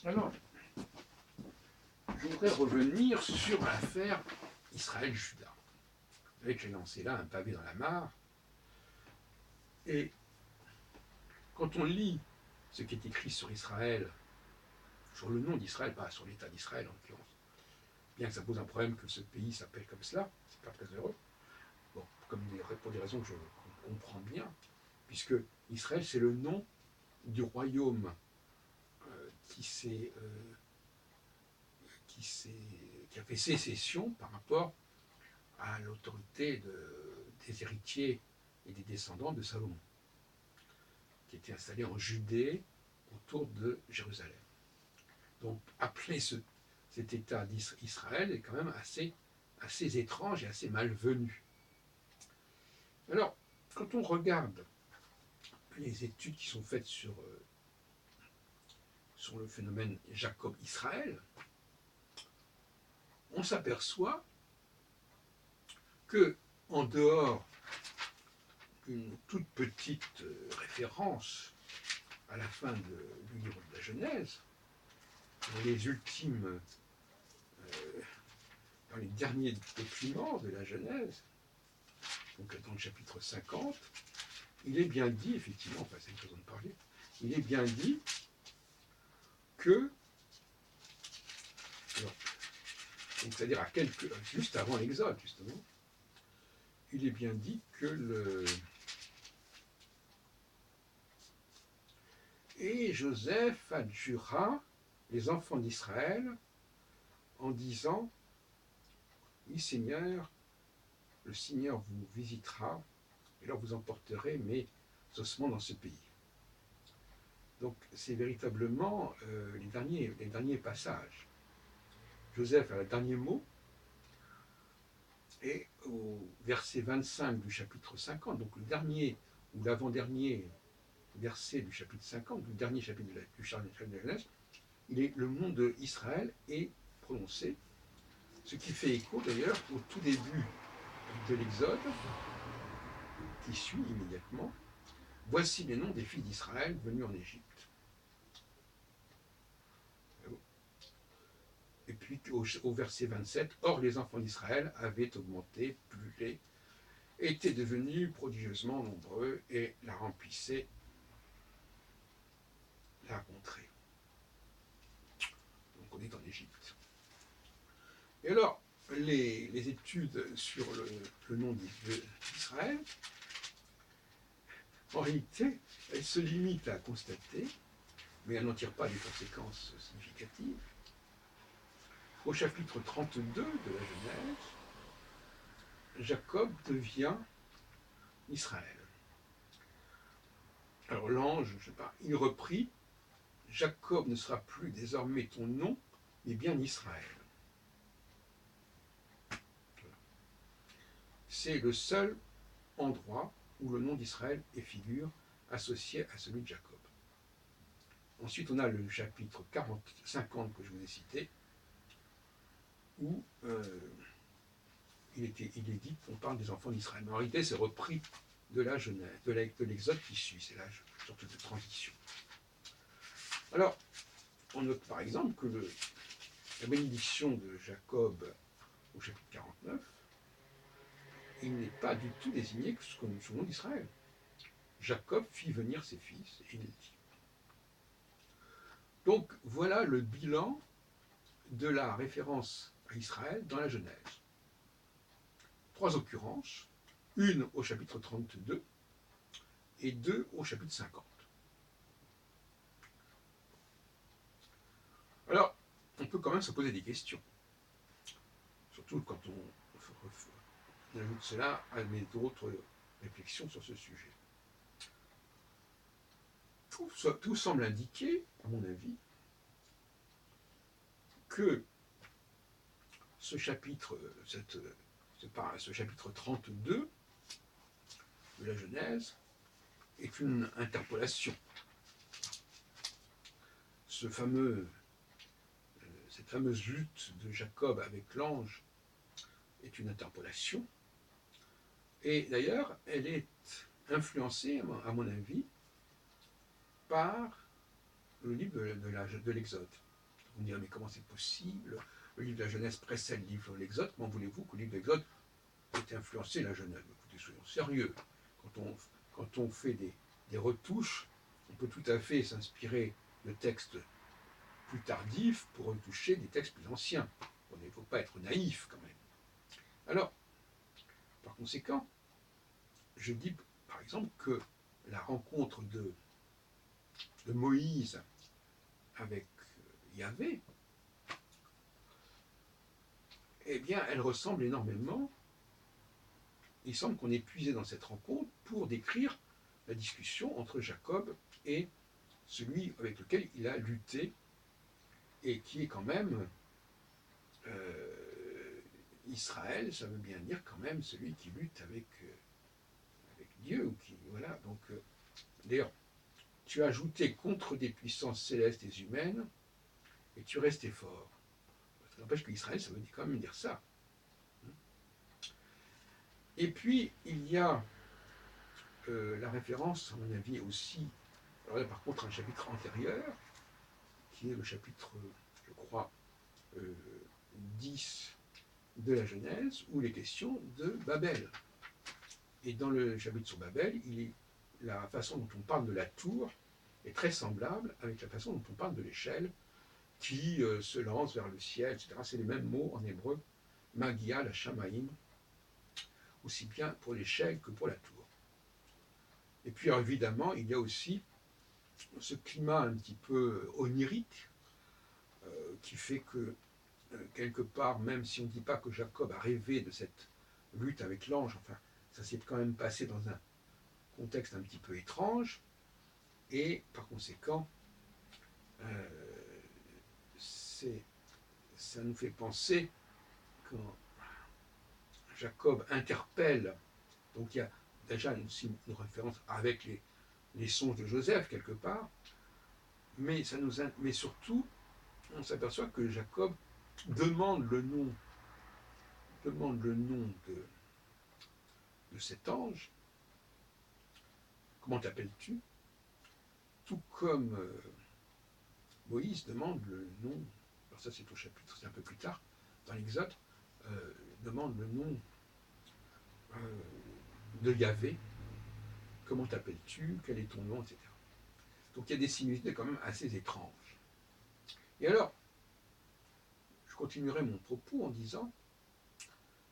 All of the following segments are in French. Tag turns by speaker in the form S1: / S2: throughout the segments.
S1: Alors, je voudrais revenir sur l'affaire Israël-Juda. Vous savez que j'ai lancé là un pavé dans la mare. Et quand on lit ce qui est écrit sur Israël, sur le nom d'Israël, pas sur l'État d'Israël en l'occurrence, bien que ça pose un problème que ce pays s'appelle comme cela, c'est pas très heureux, bon, pour des raisons que je comprends bien, puisque Israël c'est le nom du royaume qui a fait sécession par rapport à l'autorité des héritiers et des descendants de Salomon, qui était installé en Judée autour de Jérusalem. Donc appeler cet État d'Israël est quand même assez étrange et assez malvenu. Alors, quand on regarde les études qui sont faites sur le phénomène Jacob-Israël, on s'aperçoit que, en dehors d'une toute petite référence à la fin du livre de la Genèse, dans les ultimes, dans les derniers documents de la Genèse, donc dans le chapitre 50, il est bien dit, effectivement, enfin c'est une façon de parler, il est bien dit que, c'est-à-dire juste avant l'Exode, justement, il est bien dit que Et Joseph adjura les enfants d'Israël en disant, oui Seigneur, le Seigneur vous visitera, et alors vous emporterez mes ossements dans ce pays. Donc c'est véritablement les derniers passages. Joseph a le dernier mot, et au verset 25 du chapitre 50, donc le dernier ou l'avant-dernier verset du chapitre 50, le dernier chapitre du chapitre de la Genèse, le nom d'Israël est prononcé, ce qui fait écho d'ailleurs au tout début de l'Exode, qui suit immédiatement. Voici les noms des filles d'Israël venues en Égypte. Et puis au verset 27, or les enfants d'Israël avaient augmenté, pullulé, étaient devenus prodigieusement nombreux et la remplissaient la contrée. Donc on est en Égypte. Et alors, les études sur le nom d'Israël, en réalité, elles se limitent à constater, mais elles n'en tirent pas des conséquences significatives. Au chapitre 32 de la Genèse, Jacob devient Israël. Alors l'ange, je ne sais pas, il reprit, Jacob ne sera plus désormais ton nom, mais bien Israël. Voilà. C'est le seul endroit où le nom d'Israël est figure associé à celui de Jacob. Ensuite, on a le chapitre 50 que je vous ai cité, où il est dit qu'on parle des enfants d'Israël. Mais en réalité, c'est repris de la Genèse, de l'Exode qui suit. C'est là une sorte de transition. Alors, on note par exemple que la bénédiction de Jacob au chapitre 49, il n'est pas du tout désigné comme sous le nom d'Israël. Jacob fit venir ses fils, et il le dit. Donc, voilà le bilan de la référence à Israël dans la Genèse. 3 occurrences, une au chapitre 32 et 2 au chapitre 50. Alors, on peut quand même se poser des questions, surtout quand on ajoute cela à mes autres réflexions sur ce sujet. Tout semble indiquer, à mon avis, que ce chapitre 32 de la Genèse est une interpolation. Cette fameuse lutte de Jacob avec l'ange est une interpolation. Et d'ailleurs, elle est influencée, à mon avis, par le livre de l'Exode. Vous me direz, mais comment c'est possible? Le livre de la Genèse précède le livre de l'Exode. Comment voulez-vous que le livre de l'Exode ait influencé la Genèse? Écoutez, soyons sérieux. Quand on fait des retouches, on peut tout à fait s'inspirer de textes plus tardifs pour retoucher des textes plus anciens. Il ne faut pas être naïf quand même. Alors, par conséquent, je dis par exemple que la rencontre de Moïse avec Yahvé, eh bien, elle ressemble énormément. Il semble qu'on ait puisé dans cette rencontre pour décrire la discussion entre Jacob et celui avec lequel il a lutté, et qui est quand même Israël, ça veut bien dire quand même celui qui lutte avec Dieu. Voilà. Donc, d'ailleurs, tu as ajouté contre des puissances célestes et humaines, et tu restais fort. Ça n'empêche qu'Israël, ça veut quand même dire ça. Et puis, il y a la référence, à mon avis, aussi, alors là, par contre, un chapitre antérieur, qui est le chapitre, je crois, 10 de la Genèse, où il est question de Babel. Et dans le chapitre sur Babel, la façon dont on parle de la tour est très semblable avec la façon dont on parle de l'échelle qui se lance vers le ciel, etc. C'est les mêmes mots en hébreu, Magia, la Shamaïm, aussi bien pour l'échelle que pour la tour. Et puis alors, évidemment, il y a aussi ce climat un petit peu onirique qui fait que, quelque part, même si on ne dit pas que Jacob a rêvé de cette lutte avec l'ange, enfin, ça s'est quand même passé dans un contexte un petit peu étrange, et par conséquent, ça nous fait penser quand Jacob interpelle, donc il y a déjà une référence avec les songes de Joseph quelque part, mais surtout, on s'aperçoit que Jacob demande le nom de cet ange. Comment t'appelles-tu? Tout comme Moïse demande le nom, alors ça c'est au chapitre, c'est un peu plus tard, dans l'Exode, demande le nom de Yahvé. Comment t'appelles-tu? Quel est ton nom? Etc. Donc il y a des similitudes quand même assez étranges. Et alors, je continuerai mon propos en disant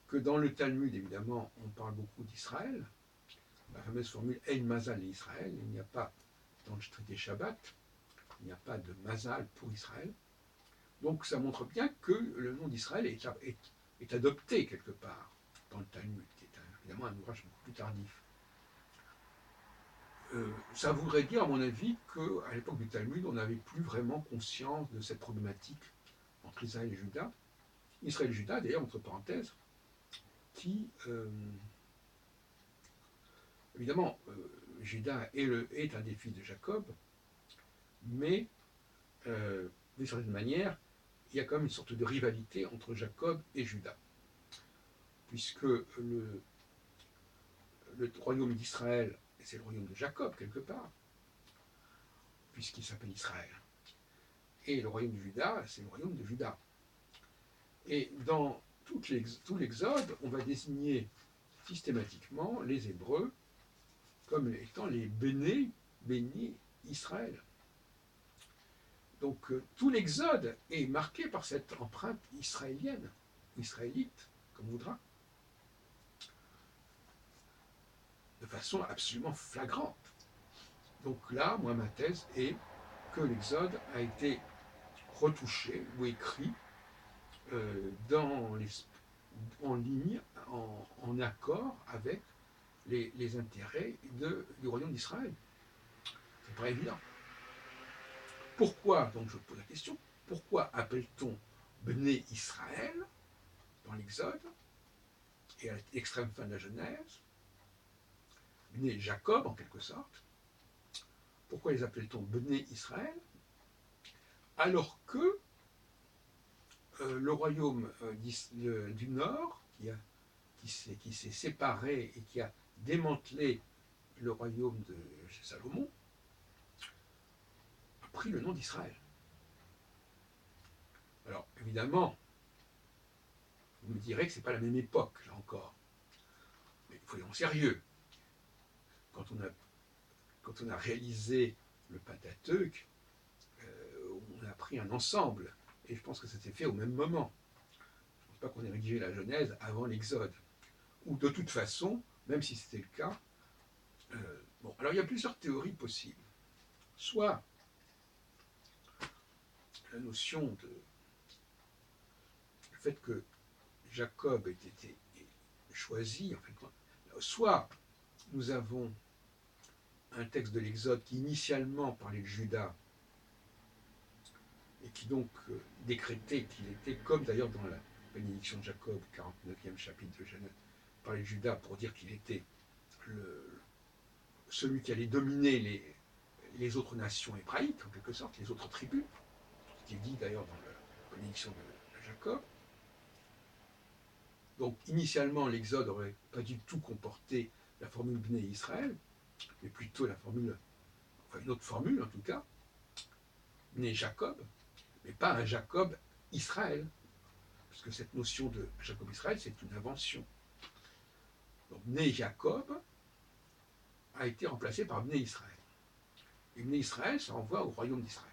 S1: que dans le Talmud, évidemment, on parle beaucoup d'Israël, la fameuse formule Ein Mazal Israël, il n'y a pas, dans le traité Shabbat, il n'y a pas de Mazal pour Israël. Donc ça montre bien que le nom d'Israël est adopté quelque part dans le Talmud, qui est évidemment un ouvrage beaucoup plus tardif. Ça voudrait dire, à mon avis, qu'à l'époque du Talmud, on n'avait plus vraiment conscience de cette problématique entre Israël et Juda. Israël et Juda, d'ailleurs, entre parenthèses, qui, évidemment, Juda est un des fils de Jacob, mais, d'une certaine manière, il y a quand même une sorte de rivalité entre Jacob et Juda, puisque le royaume d'Israël, c'est le royaume de Jacob, quelque part, puisqu'il s'appelle Israël. Et le royaume de Juda, c'est le royaume de Juda. Et dans tout l'Exode, on va désigner systématiquement les Hébreux comme étant les bénis Israël. Donc tout l'Exode est marqué par cette empreinte israélienne, ou israélite, comme on voudra, de façon absolument flagrante. Donc là, moi, ma thèse est que l'Exode a été retouché ou écrit en ligne, en accord avec les intérêts du royaume d'Israël. C'est pas évident. Pourquoi, donc je pose la question, pourquoi appelle-t-on Bné Israël dans l'Exode et à l'extrême fin de la Genèse, Bné Jacob en quelque sorte? Pourquoi les appelle-t-on Bné Israël alors que le royaume du Nord, qui s'est séparé et qui a démantelé le royaume de Salomon, a pris le nom d'Israël. évidemment, vous me direz que ce n'est pas la même époque, là encore. Mais soyons sérieux. Quand on a réalisé le Pentateuque, on a pris un ensemble. Et je pense que ça s'est fait au même moment. Je ne pense pas qu'on ait rédigé la Genèse avant l'Exode. Ou de toute façon, même si c'était le cas, bon, alors il y a plusieurs théories possibles. Soit la notion de le fait que Jacob ait été choisi, en fait, soit nous avons un texte de l'Exode qui initialement parlait de Judas et qui donc décrétait qu'il était, comme d'ailleurs dans la bénédiction de Jacob, 49e chapitre de Genèse, parlait de Judas pour dire qu'il était celui qui allait dominer les autres nations hébraïques, en quelque sorte, les autres tribus, ce qui est dit d'ailleurs dans la bénédiction de Jacob. Donc initialement, l'Exode n'aurait pas du tout comporté la formule Bné Israël, mais plutôt la formule, enfin une autre formule en tout cas, Bné Jacob, mais pas un Jacob Israël, puisque cette notion de Jacob Israël, c'est une invention. Donc Bné Jacob a été remplacé par Bné Israël. Et Bné Israël, ça renvoie au royaume d'Israël.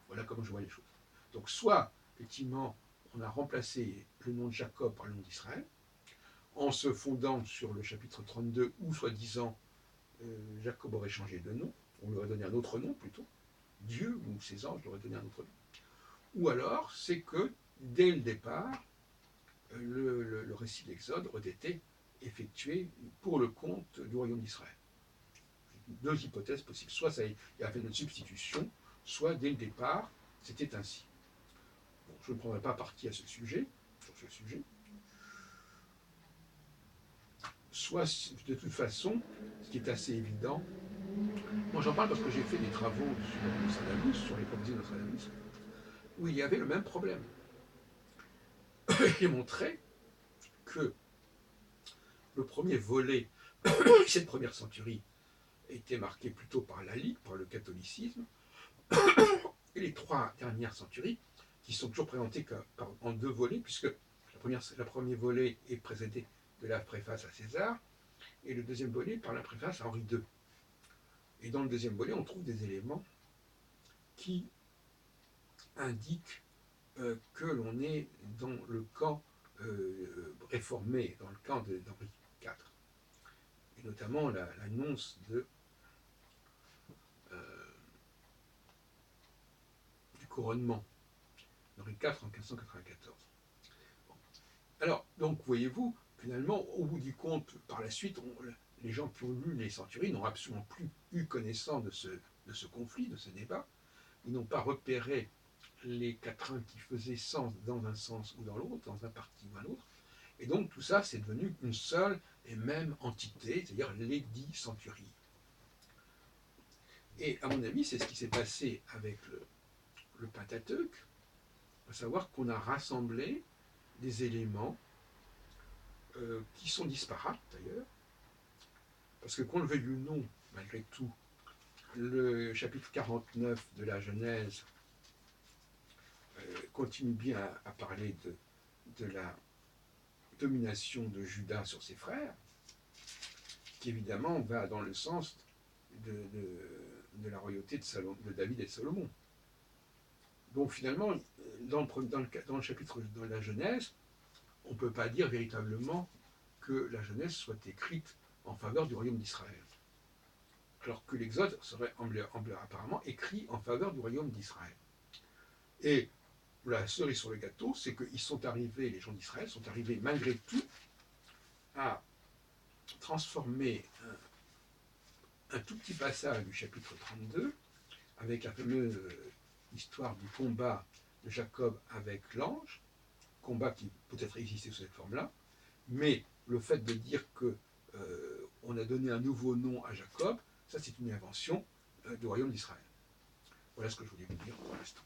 S1: Voilà comment je vois les choses. Donc soit, effectivement, on a remplacé le nom de Jacob par le nom d'Israël, en se fondant sur le chapitre 32, où soi-disant Jacob aurait changé de nom, on lui aurait donné un autre nom plutôt, Dieu ou ses anges lui auraient donné un autre nom. Ou alors, c'est que, dès le départ, le récit de l'Exode aurait été effectué pour le compte du royaume d'Israël. Deux hypothèses possibles. Soit il y a fait une substitution, soit dès le départ, c'était ainsi. Bon, je ne prendrai pas parti sur ce sujet. Soit, de toute façon, ce qui est assez évident, moi j'en parle parce que j'ai fait des travaux sur Nostradamus, sur les prophéties de Nostradamus, où il y avait le même problème. J'ai montré que le premier volet, cette première centurie, était marqué plutôt par la Ligue, par le catholicisme, et les trois dernières centuries, qui sont toujours présentées en deux volets, puisque le premier volet est précédé de la préface à César, et le deuxième volet par la préface à Henri II. Et dans le deuxième volet, on trouve des éléments qui indiquent que l'on est dans le camp réformé, dans le camp d'Henri IV. Et notamment l'annonce du couronnement d'Henri IV en 1594. Bon. Alors, donc, voyez-vous, finalement, au bout du compte, par la suite, les gens qui ont lu les centuries n'ont absolument plus eu connaissance de ce conflit, de ce débat. Ils n'ont pas repéré les quatrains qui faisaient sens dans un sens ou dans l'autre, dans un parti ou un autre. Et donc tout ça, c'est devenu une seule et même entité, c'est-à-dire les 10 centuries. Et à mon avis, c'est ce qui s'est passé avec le Pentateuque, à savoir qu'on a rassemblé des éléments qui sont disparates d'ailleurs, parce que qu'on le veuille ou non, malgré tout, le chapitre 49 de la Genèse continue bien à parler de la domination de Judas sur ses frères, qui évidemment va dans le sens de la royauté de David et de Salomon. Donc finalement, dans le chapitre de la Genèse, on ne peut pas dire véritablement que la Genèse soit écrite en faveur du royaume d'Israël, alors que l'Exode serait apparemment écrit en faveur du royaume d'Israël. Et la cerise sur le gâteau, c'est qu'ils sont arrivés, les gens d'Israël sont arrivés malgré tout à transformer un tout petit passage du chapitre 32 avec la fameuse histoire du combat de Jacob avec l'ange, combat qui peut-être existait sous cette forme-là, mais le fait de dire qu'on a donné un nouveau nom à Jacob, ça c'est une invention du royaume d'Israël. Voilà ce que je voulais vous dire pour l'instant.